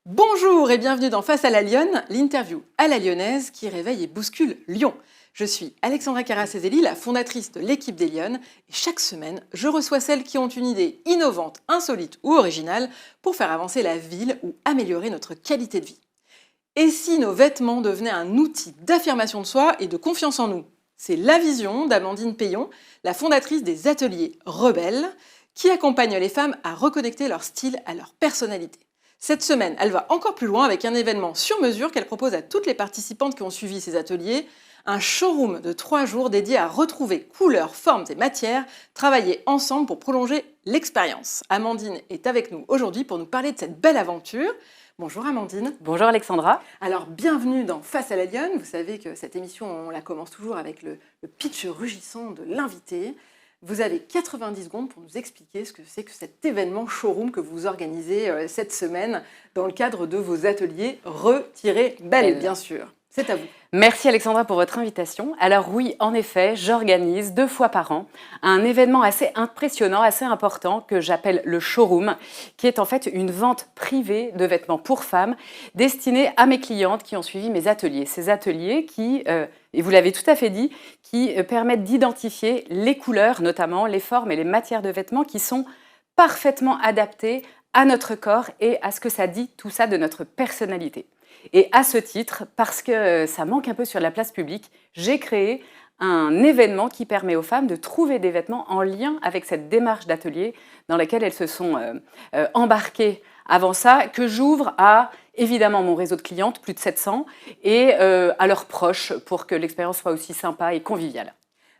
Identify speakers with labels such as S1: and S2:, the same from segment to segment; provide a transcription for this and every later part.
S1: Bonjour et bienvenue dans Face à la Lyonne, l'interview à la lyonnaise qui réveille et bouscule Lyon. Je suis Alexandra Carracezeli, la fondatrice de l'équipe des Lyonnes, et chaque semaine, je reçois celles qui ont une idée innovante, insolite ou originale pour faire avancer la ville ou améliorer notre qualité de vie. Et si nos vêtements devenaient un outil d'affirmation de soi et de confiance en nous? C'est la vision d'Amandine Payon, la fondatrice des ateliers Rebelles, qui accompagne les femmes à reconnecter leur style à leur personnalité. Cette semaine, elle va encore plus loin avec un événement sur mesure qu'elle propose à toutes les participantes qui ont suivi ces ateliers, un showroom de 3 jours dédié à retrouver couleurs, formes et matières, travailler ensemble pour prolonger l'expérience. Amandine est avec nous aujourd'hui pour nous parler de cette belle aventure. Bonjour Amandine.
S2: Bonjour Alexandra.
S1: Alors bienvenue dans Face à la Lyonne. Vous savez que cette émission, on la commence toujours avec le pitch rugissant de l'invité. Vous avez 90 secondes pour nous expliquer ce que c'est que cet événement showroom que vous organisez cette semaine dans le cadre de vos ateliers Re-Belle, bien sûr. C'est à vous.
S2: Merci Alexandra pour votre invitation. Alors oui, en effet, j'organise 2 fois par an un événement assez impressionnant, assez important que j'appelle le showroom, qui est en fait une vente privée de vêtements pour femmes destinée à mes clientes qui ont suivi mes ateliers. Ces ateliers qui, et vous l'avez tout à fait dit, qui permettent d'identifier les couleurs, notamment les formes et les matières de vêtements qui sont parfaitement adaptées à notre corps et à ce que ça dit tout ça de notre personnalité. Et à ce titre, parce que ça manque un peu sur la place publique, j'ai créé un événement qui permet aux femmes de trouver des vêtements en lien avec cette démarche d'atelier dans laquelle elles se sont embarquées avant ça, que j'ouvre à évidemment mon réseau de clientes, plus de 700, et à leurs proches pour que l'expérience soit aussi sympa et conviviale.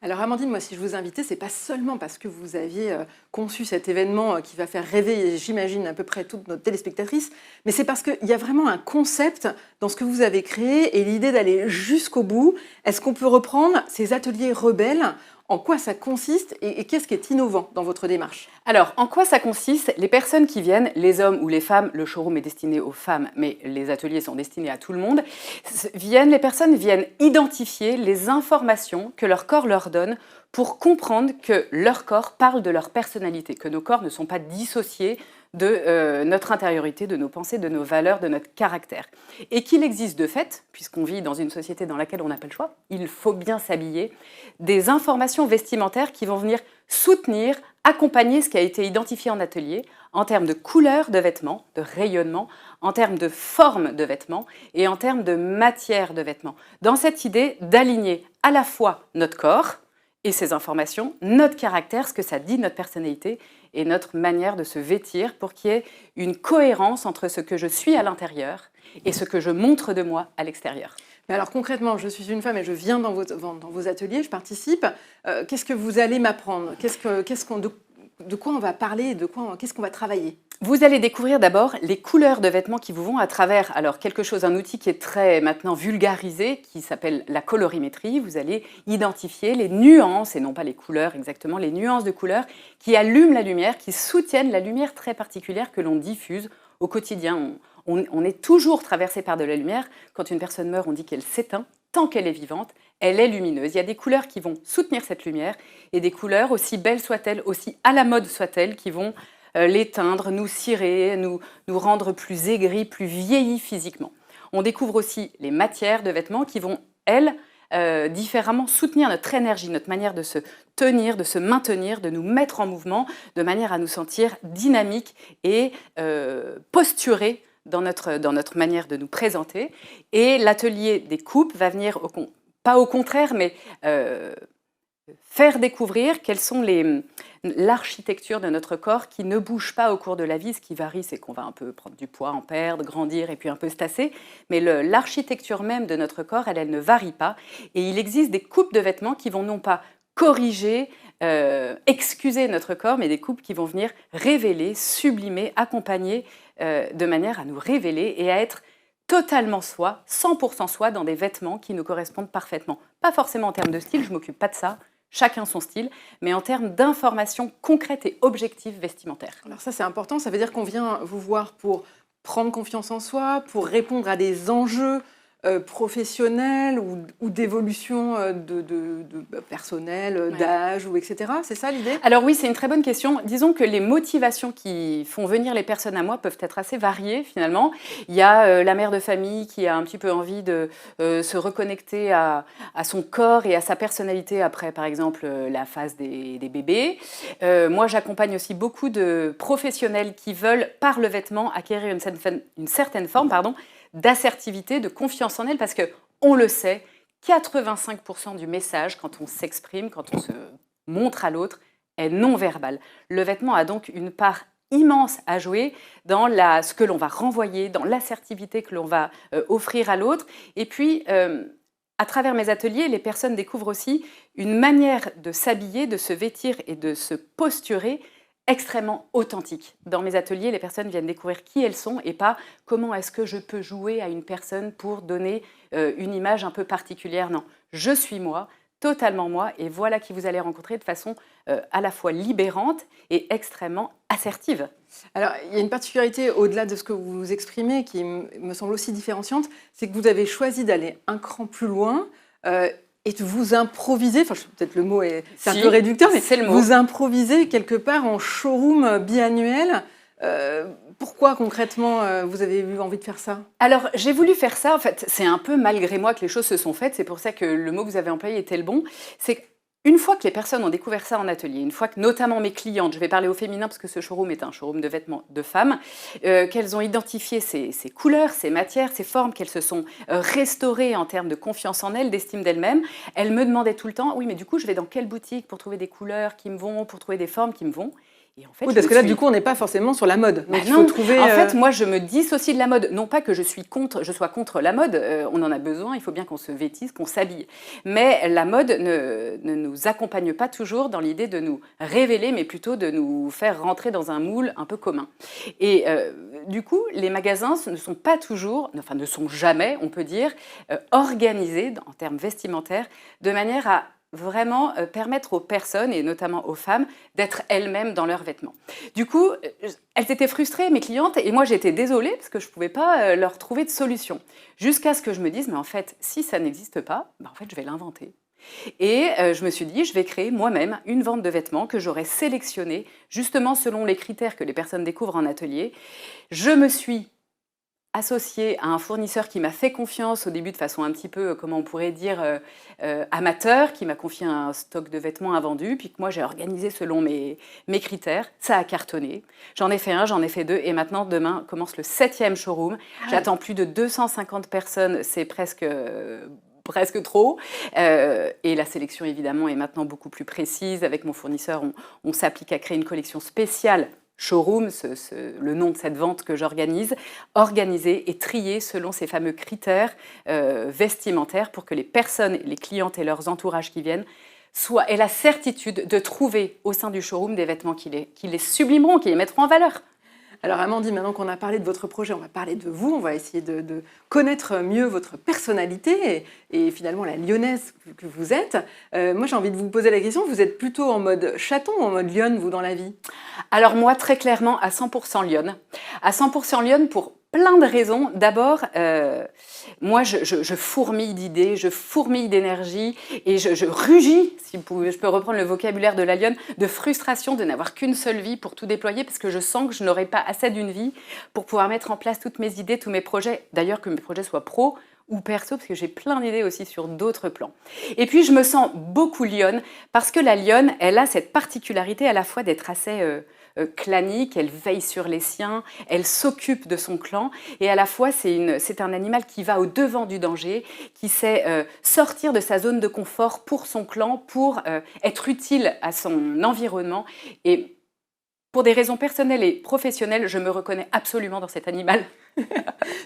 S1: Alors Amandine, moi si je vous invitais, c'est pas seulement parce que vous aviez conçu cet événement qui va faire rêver, j'imagine, à peu près toutes nos téléspectatrices, mais c'est parce qu'il y a vraiment un concept dans ce que vous avez créé et l'idée d'aller jusqu'au bout. Est-ce qu'on peut reprendre ces ateliers rebelles? En quoi ça consiste et qu'est-ce qui est innovant dans votre démarche?
S2: Alors, en quoi ça consiste? Les personnes qui viennent, les hommes ou les femmes, le showroom est destiné aux femmes, mais les ateliers sont destinés à tout le monde, les personnes viennent identifier les informations que leur corps leur donne pour comprendre que leur corps parle de leur personnalité, que nos corps ne sont pas dissociés de notre intériorité, de nos pensées, de nos valeurs, de notre caractère. Et qu'il existe de fait, puisqu'on vit dans une société dans laquelle on n'a pas le choix, il faut bien s'habiller, des informations vestimentaires qui vont venir soutenir, accompagner ce qui a été identifié en atelier en termes de couleur de vêtements, de rayonnement, en termes de forme de vêtements et en termes de matière de vêtements. Dans cette idée d'aligner à la fois notre corps et ses informations, notre caractère, ce que ça dit de notre personnalité et notre manière de se vêtir pour qu'il y ait une cohérence entre ce que je suis à l'intérieur et ce que je montre de moi à l'extérieur.
S1: Mais alors concrètement, je suis une femme et je viens dans vos ateliers, je participe. Qu'est-ce que vous allez m'apprendre? De quoi on va parler? Qu'est-ce qu'on va travailler?
S2: Vous allez découvrir d'abord les couleurs de vêtements qui vous vont à travers un outil qui est très maintenant vulgarisé, qui s'appelle la colorimétrie. Vous allez identifier les nuances, et non pas les couleurs exactement, les nuances de couleurs qui allument la lumière, qui soutiennent la lumière très particulière que l'on diffuse au quotidien. On est toujours traversé par de la lumière. Quand une personne meurt, on dit qu'elle s'éteint. Tant qu'elle est vivante, elle est lumineuse. Il y a des couleurs qui vont soutenir cette lumière et des couleurs, aussi belles soient-elles, aussi à la mode soient-elles, qui vont l'éteindre, nous cirer, nous rendre plus aigris, plus vieillis physiquement. On découvre aussi les matières de vêtements qui vont, elles, différemment soutenir notre énergie, notre manière de se tenir, de se maintenir, de nous mettre en mouvement, de manière à nous sentir dynamiques et posturés dans notre manière de nous présenter. Et l'atelier des coupes va venir, pas au contraire, mais faire découvrir quelles sont l'architecture de notre corps qui ne bouge pas au cours de la vie. Ce qui varie, c'est qu'on va un peu prendre du poids, en perdre, grandir et puis un peu se tasser. Mais l'architecture même de notre corps, elle ne varie pas. Et il existe des coupes de vêtements qui vont non pas corriger, excuser notre corps, mais des coupes qui vont venir révéler, sublimer, accompagner de manière à nous révéler et à être totalement soi, 100% soi dans des vêtements qui nous correspondent parfaitement. Pas forcément en termes de style, je ne m'occupe pas de ça, chacun son style, mais en termes d'informations concrètes et objectives vestimentaires.
S1: Alors ça c'est important, ça veut dire qu'on vient vous voir pour prendre confiance en soi, pour répondre à des enjeux professionnelle ou d'évolution personnelle, d'âge, ou etc. C'est ça l'idée?
S2: Alors oui, c'est une très bonne question. Disons que les motivations qui font venir les personnes à moi peuvent être assez variées finalement. Il y a la mère de famille qui a un petit peu envie de se reconnecter à son corps et à sa personnalité après, par exemple, la phase des bébés. Moi, j'accompagne aussi beaucoup de professionnels qui veulent, par le vêtement, acquérir une certaine forme, d'assertivité, de confiance en elle, parce que on le sait, 85% du message, quand on s'exprime, quand on se montre à l'autre, est non verbal. Le vêtement a donc une part immense à jouer dans ce que l'on va renvoyer, dans l'assertivité que l'on va offrir à l'autre. Et puis, à travers mes ateliers, les personnes découvrent aussi une manière de s'habiller, de se vêtir et de se posturer extrêmement authentique. Dans mes ateliers, les personnes viennent découvrir qui elles sont et pas comment est-ce que je peux jouer à une personne pour donner une image un peu particulière. Non, je suis moi, totalement moi, et voilà qui vous allez rencontrer de façon à la fois libérante et extrêmement assertive.
S1: Alors, il y a une particularité au-delà de ce que vous exprimez qui me semble aussi différenciante, c'est que vous avez choisi d'aller un cran plus loin et de vous improviser, enfin peut-être le mot c'est un peu réducteur, mais
S2: c'est le mot.
S1: Vous improvisez quelque part en showroom biannuel. Pourquoi concrètement vous avez eu envie de faire ça?
S2: Alors, j'ai voulu faire ça, en fait, c'est un peu malgré moi que les choses se sont faites, c'est pour ça que le mot que vous avez employé était le bon. C'est une fois que les personnes ont découvert ça en atelier, une fois que notamment mes clientes, je vais parler au féminin parce que ce showroom est un showroom de vêtements de femmes, qu'elles ont identifié ces couleurs, ces matières, ces formes, qu'elles se sont restaurées en termes de confiance en elles, d'estime d'elles-mêmes, elles me demandaient tout le temps, oui mais du coup je vais dans quelle boutique pour trouver des couleurs qui me vont, pour trouver des formes qui me vont?
S1: Et en fait, oui, parce que là, du coup, on n'est pas forcément sur la mode. Donc, il
S2: non,
S1: faut trouver,
S2: en fait, moi, je me dissocie de la mode. Non pas que je sois contre la mode, on en a besoin, il faut bien qu'on se vêtisse, qu'on s'habille. Mais la mode ne nous accompagne pas toujours dans l'idée de nous révéler, mais plutôt de nous faire rentrer dans un moule un peu commun. Et du coup, les magasins ne sont pas toujours, enfin ne sont jamais, on peut dire, organisés en termes vestimentaires, de manière à vraiment permettre aux personnes, et notamment aux femmes, d'être elles-mêmes dans leurs vêtements. Du coup, elles étaient frustrées, mes clientes, et moi j'étais désolée parce que je ne pouvais pas leur trouver de solution. Jusqu'à ce que je me dise, mais en fait, si ça n'existe pas, en fait, je vais l'inventer. Et je me suis dit, je vais créer moi-même une vente de vêtements que j'aurais sélectionnée, justement selon les critères que les personnes découvrent en atelier. Je me suis associée à un fournisseur qui m'a fait confiance au début de façon un petit peu, comment on pourrait dire, amateur, qui m'a confié un stock de vêtements invendus, puis que moi j'ai organisé selon mes critères. Ça a cartonné. J'en ai fait un, j'en ai fait deux, et maintenant, demain, commence le 7e showroom. J'attends plus de 250 personnes, c'est presque trop. Et la sélection, évidemment, est maintenant beaucoup plus précise. Avec mon fournisseur, on s'applique à créer une collection spéciale showroom, le nom de cette vente que j'organise, organisée et triée selon ces fameux critères vestimentaires pour que les personnes, les clientes et leurs entourages qui viennent aient la certitude de trouver au sein du showroom des vêtements qui les sublimeront, qui les mettront en valeur.
S1: Alors Amandine, maintenant qu'on a parlé de votre projet, on va parler de vous, on va essayer de connaître mieux votre personnalité et finalement la lyonnaise que vous êtes. Moi j'ai envie de vous poser la question, vous êtes plutôt en mode chaton ou en mode lionne, vous, dans la vie?
S2: Alors moi, très clairement, à 100% lionne. À 100% lionne pour plein de raisons. D'abord, moi, je fourmille d'idées, je fourmille d'énergie et je rugis, si je peux reprendre le vocabulaire de la lionne, de frustration de n'avoir qu'une seule vie pour tout déployer parce que je sens que je n'aurai pas assez d'une vie pour pouvoir mettre en place toutes mes idées, tous mes projets. D'ailleurs, que mes projets soient pro ou perso, parce que j'ai plein d'idées aussi sur d'autres plans. Et puis, je me sens beaucoup lionne parce que la lionne, elle a cette particularité à la fois d'être assez clanique, elle veille sur les siens, elle s'occupe de son clan et à la fois c'est un animal qui va au-devant du danger, qui sait sortir de sa zone de confort pour son clan, pour être utile à son environnement. Et pour des raisons personnelles et professionnelles, je me reconnais absolument dans cet animal.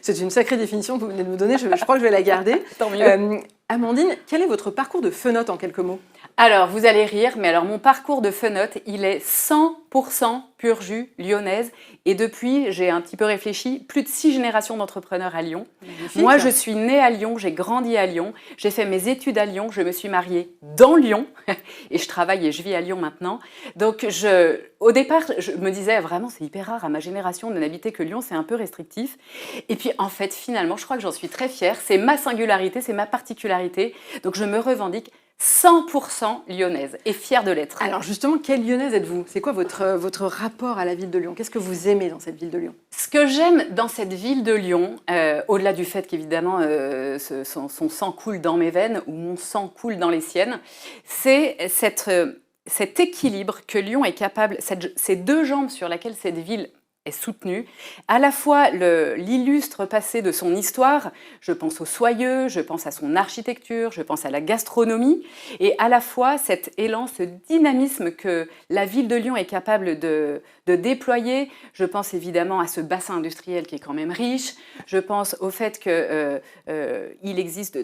S1: C'est une sacrée définition que vous venez de me donner, je crois que je vais la garder.
S2: Tant mieux.
S1: Amandine, quel est votre parcours de fenote en quelques mots?
S2: Alors, vous allez rire, mais alors mon parcours de fenote, il est 100% pur jus lyonnaise. Et depuis, j'ai un petit peu réfléchi, plus de 6 générations d'entrepreneurs à Lyon.
S1: Magnifique.
S2: Moi, je suis née à Lyon, j'ai grandi à Lyon, j'ai fait mes études à Lyon, je me suis mariée dans Lyon et je travaille et je vis à Lyon maintenant. Donc, au départ, je me disais vraiment, c'est hyper rare à ma génération de n'habiter que Lyon, c'est un peu restrictif. Et puis, en fait, finalement, je crois que j'en suis très fière. C'est ma singularité, c'est ma particularité. Donc, je me revendique 100% lyonnaise et fière de l'être.
S1: Alors justement, quelle lyonnaise êtes-vous? C'est quoi votre rapport à la ville de Lyon? Qu'est-ce que vous aimez dans cette ville de Lyon?
S2: Ce que j'aime dans cette ville de Lyon, au-delà du fait qu'évidemment son sang coule dans mes veines ou mon sang coule dans les siennes, c'est cet équilibre que Lyon est capable, ces deux jambes sur lesquelles cette ville est soutenue, à la fois l'illustre passé de son histoire, je pense aux Soyeux, je pense à son architecture, je pense à la gastronomie, et à la fois cet élan, ce dynamisme que la ville de Lyon est capable de déployer. Je pense évidemment à ce bassin industriel qui est quand même riche, je pense au fait qu'il existe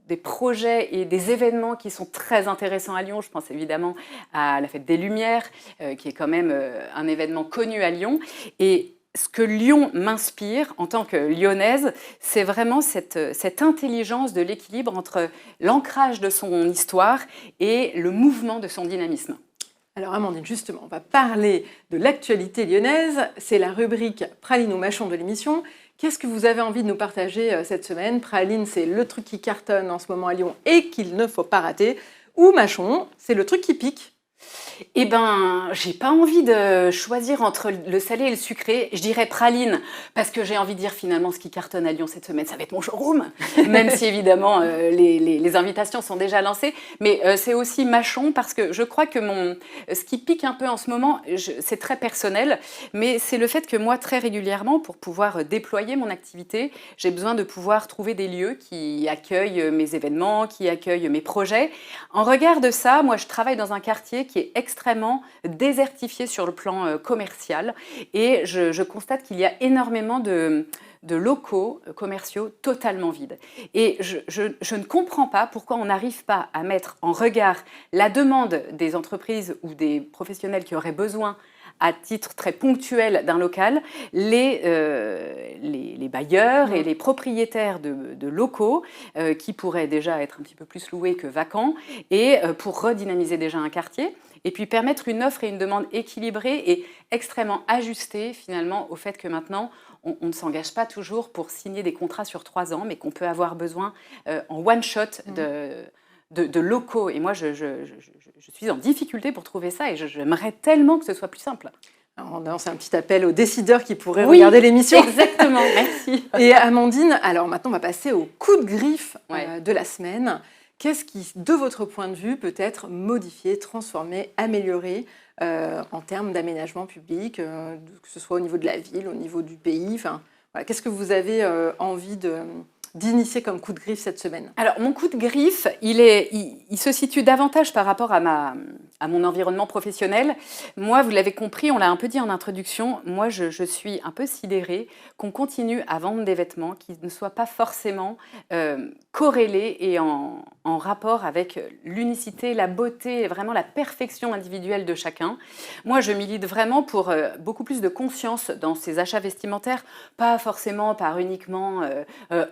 S2: des projets et des événements qui sont très intéressants à Lyon. Je pense évidemment à la Fête des Lumières, qui est quand même un événement connu à Lyon. Et ce que Lyon m'inspire en tant que lyonnaise, c'est vraiment cette intelligence de l'équilibre entre l'ancrage de son histoire et le mouvement de son dynamisme.
S1: Alors Amandine, justement, on va parler de l'actualité lyonnaise. C'est la rubrique Praline ou Machon de l'émission. Qu'est-ce que vous avez envie de nous partager cette semaine? Praline, c'est le truc qui cartonne en ce moment à Lyon et qu'il ne faut pas rater. Ou Machon, c'est le truc qui pique.
S2: Eh ben, j'ai pas envie de choisir entre le salé et le sucré. Je dirais praline, parce que j'ai envie de dire finalement ce qui cartonne à Lyon cette semaine, ça va être mon showroom. Même si évidemment les invitations sont déjà lancées. Mais c'est aussi Machon, parce que je crois que ce qui pique un peu en ce moment, c'est très personnel, mais c'est le fait que moi, très régulièrement, pour pouvoir déployer mon activité, j'ai besoin de pouvoir trouver des lieux qui accueillent mes événements, qui accueillent mes projets. En regard de ça, moi, je travaille dans un quartier qui est extrêmement désertifié sur le plan commercial et je constate qu'il y a énormément de locaux commerciaux totalement vides. Et je ne comprends pas pourquoi on n'arrive pas à mettre en regard la demande des entreprises ou des professionnels qui auraient besoin à titre très ponctuel d'un local, les bailleurs et les propriétaires de locaux qui pourraient déjà être un petit peu plus loués que vacants et pour redynamiser déjà un quartier et puis permettre une offre et une demande équilibrée et extrêmement ajustée finalement au fait que maintenant on ne s'engage pas toujours pour signer des contrats sur 3 ans mais qu'on peut avoir besoin en one shot de locaux. Et moi, je suis en difficulté pour trouver ça et j'aimerais tellement que ce soit plus simple.
S1: Alors, on lance un petit appel aux décideurs qui pourraient regarder l'émission.
S2: Exactement, merci.
S1: Et Amandine, alors maintenant, on va passer au coup de griffe de la semaine. Qu'est-ce qui, de votre point de vue, peut être modifié, transformé, amélioré en termes d'aménagement public, que ce soit au niveau de la ville, au niveau du pays, enfin, voilà, qu'est-ce que vous avez envie d'initier comme coup de griffe cette semaine?
S2: Alors, mon coup de griffe, il se situe davantage par rapport à mon environnement professionnel. Moi, vous l'avez compris, on l'a un peu dit en introduction, moi, je suis un peu sidérée qu'on continue à vendre des vêtements qui ne soient pas forcément corrélés et en rapport avec l'unicité, la beauté, vraiment la perfection individuelle de chacun. Moi, je milite vraiment pour beaucoup plus de conscience dans ces achats vestimentaires, pas forcément par uniquement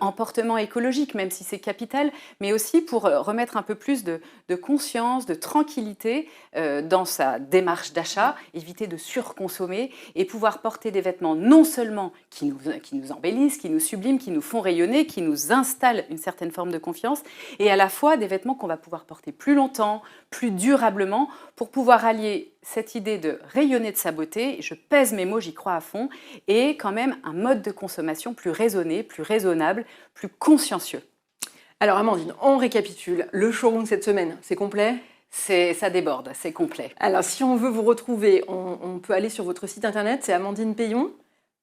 S2: emportement écologique, même si c'est capital, mais aussi pour remettre un peu plus de conscience, de tranquillité dans sa démarche d'achat, éviter de surconsommer et pouvoir porter des vêtements non seulement qui nous embellissent, qui nous subliment, qui nous font rayonner, qui nous installent une certaine forme de confiance, et à la fois des vêtements qu'on va pouvoir porter plus longtemps, plus durablement, pour pouvoir allier cette idée de rayonner de sa beauté, et je pèse mes mots, j'y crois à fond, et quand même un mode de consommation plus raisonné, plus raisonnable, plus consciencieux.
S1: Alors Amandine, on récapitule. Le showroom cette semaine, c'est complet?
S2: Ça déborde, c'est complet.
S1: Alors si on veut vous retrouver, on peut aller sur votre site internet, c'est Amandine Payon.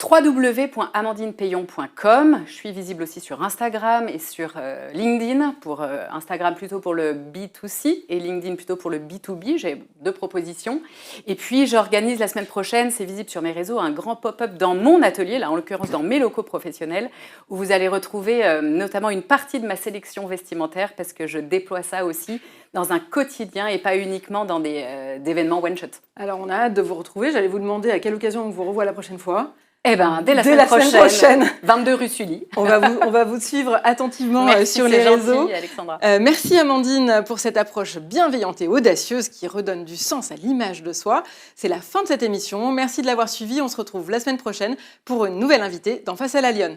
S2: www.amandinepayon.com. Je suis visible aussi sur Instagram et sur LinkedIn. Pour Instagram plutôt pour le B2C et LinkedIn plutôt pour le B2B. J'ai 2 propositions. Et puis j'organise la semaine prochaine, c'est visible sur mes réseaux, un grand pop-up dans mon atelier, là en l'occurrence dans mes locaux professionnels, où vous allez retrouver notamment une partie de ma sélection vestimentaire parce que je déploie ça aussi dans un quotidien et pas uniquement dans des événements one-shot.
S1: Alors, on a hâte de vous retrouver. J'allais vous demander à quelle occasion on vous revoit la prochaine fois.
S2: Eh bien, dès la
S1: Dès
S2: semaine
S1: la semaine prochaine.
S2: 22 rue Sully.
S1: On va vous suivre attentivement
S2: Merci,
S1: sur
S2: c'est
S1: les
S2: gentil,
S1: réseaux.
S2: Alexandra.
S1: Merci Amandine pour cette approche bienveillante et audacieuse qui redonne du sens à l'image de soi. C'est la fin de cette émission. Merci de l'avoir suivie. On se retrouve la semaine prochaine pour une nouvelle invitée dans Face à la Lionne.